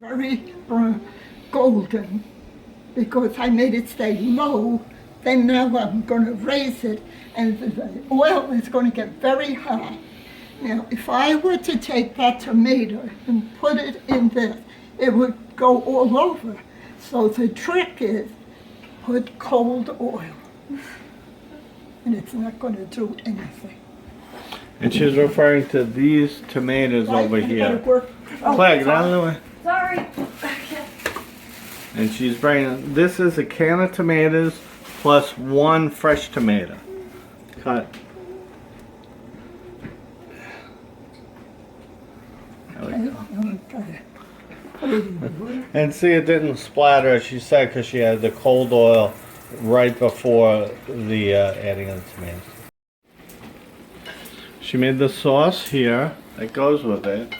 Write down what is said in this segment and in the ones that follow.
Very golden because I made it stay low. Then now I'm going to raise it and the oil is going to get very high. Now if I were to take that tomato and put it in this, it would go all over. So the trick is put cold oil and it's not going to do anything. And she's referring to these tomatoes over here. Claire, get out of the way. Sorry. And she's bringing, this is a can of tomatoes plus one fresh tomato. Cut. There we go. And see, it didn't splatter, as she said, because she had the cold oil right before the adding of the tomatoes. She made the sauce here that goes with it,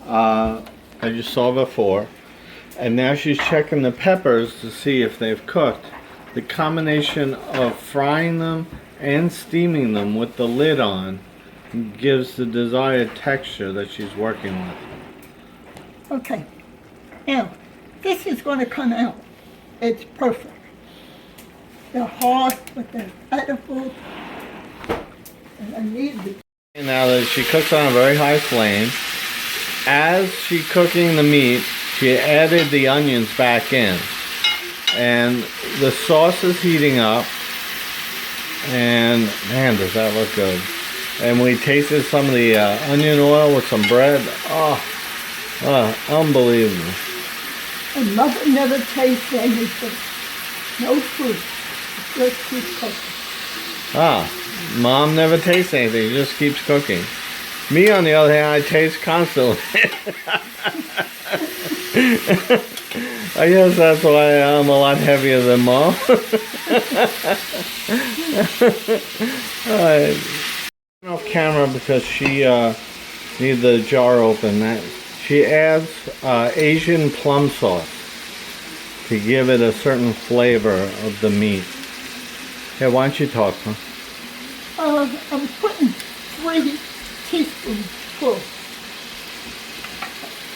as you saw before. And now she's checking the peppers to see if they've cooked. The combination of frying them and steaming them with the lid on gives the desired texture that she's working with. Okay, now this is going to come out. It's perfect. They're hard, but they're edible. And I need it. Now that she cooks on a very high flame, as she's cooking the meat, she added the onions back in. And the sauce is heating up. And man, does that look good. And we tasted some of the onion oil with some bread. Oh, unbelievable. And mother never tastes anything. No food. Just keep cooking. Ah, mom never tastes anything. Just keeps cooking. Me, on the other hand, I taste constantly. I guess that's why I'm a lot heavier than mom. Off camera because she needs the jar open. She adds Asian plum sauce to give it a certain flavor of the meat. Hey, why don't you talk, huh? I'm putting 3 teaspoons full.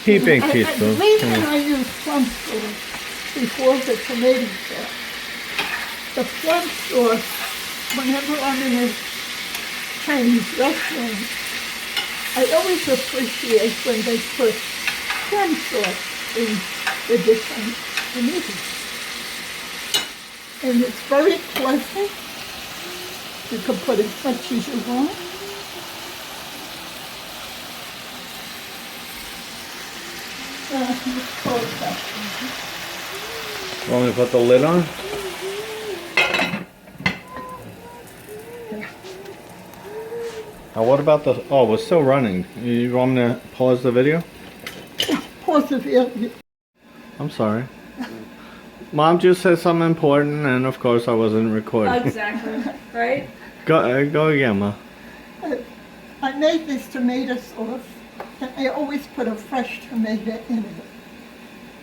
Heaping teaspoon. The reason I use plum sauce before the tomato sauce. The plum sauce, whenever I'm in a Chinese restaurant, I always appreciate when they put plum sauce in the different tomatoes. And it's very pleasant. You can put as much as you want. Want me to put the lid on? Now what about the, oh, we're still running. You want me to pause the video? Pause the video. I'm sorry. Mom just said something important, and of course I wasn't recording. Exactly, right? Go again, Ma. I made this tomato sauce, and I always put a fresh tomato in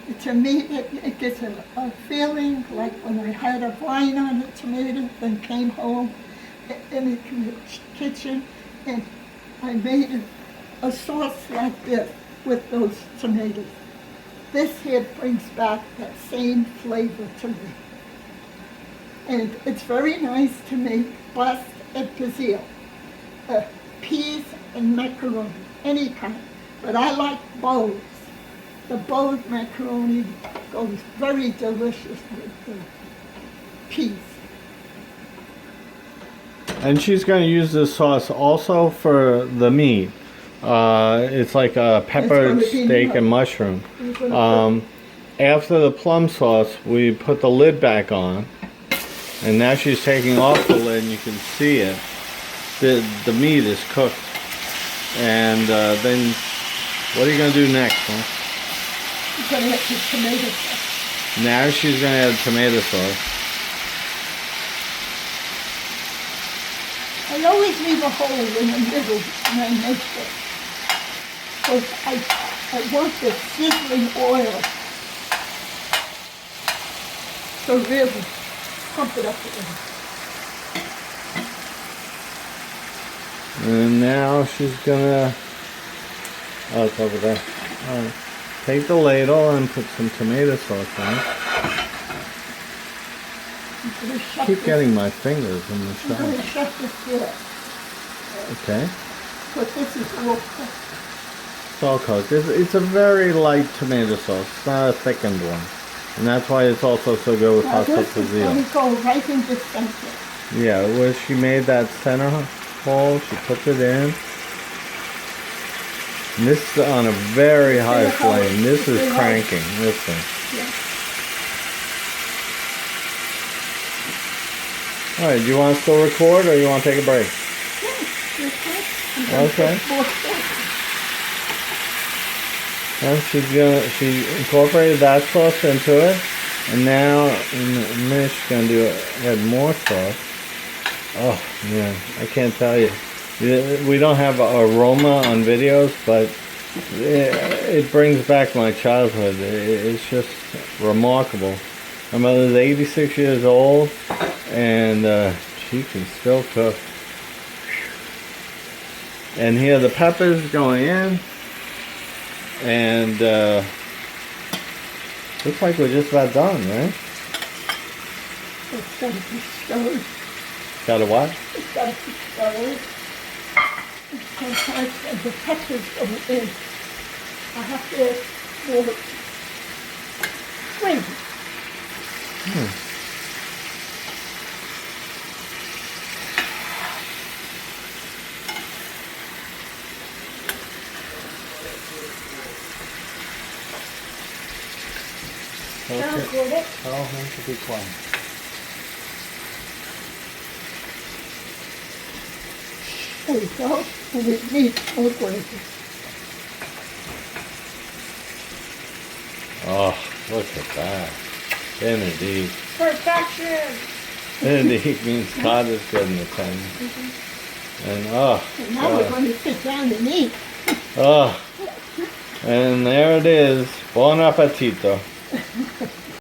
it. To me, it gives a feeling like when I had a vine on a tomato, then came home in the kitchen, and I made a sauce like this with those tomatoes. This here brings back that same flavor to me. And it's very nice to make pasta and pizzelle, peas and macaroni, any kind. But I like bowls. The bowl macaroni goes very delicious with the peas. And she's going to use this sauce also for the meat. It's like a peppered steak and mushroom. After the plum sauce, we put the lid back on. And now she's taking off the lid, and you can see it. The meat is cooked. And then, what are you going to do next, huh? You're going to add the tomato sauce. Now she's going to add tomato sauce. I always leave a hole in the middle when I make this. Because I want the sizzling oil to really pump it up a little. And now she's gonna, oh, it's over there. All right. take the ladle and put some tomato sauce on it. I'm going to shut Keep this- getting my fingers in the I'm going to sauce. shut this here. Okay. But this is all cooked. It's all cooked. It's a very light tomato sauce. It's not a thickened one. And that's why it's also so good with Now pasta this is going fusilli. to go right in the center. Yeah, where she made that center hole, she puts it in. And this is on a very high flame. This is cranking. Listen. Yeah. Alright, do you want to still record or you want to take a break? Okay. And she incorporated that sauce into it. And now in a minute she's gonna add more sauce. Oh man, I can't tell you. We don't have aroma on videos, but it brings back my childhood. It's just remarkable. My mother's 86 years old, and she can still cook. And here the peppers going in, and looks like we're just about done, right? It's got to be stirred. Got to what? It's got to be stirred. Sometimes when the peppers go in, I have to add more cream. Now Okay. put it. Tell him to be quiet. There we go. And it needs more gravy. Oh, look at that. Benedict. Perfection! Benedict means God is good in the pen. And oh, And now we're going to sit down and eat. oh. And there it is. Buon appetito.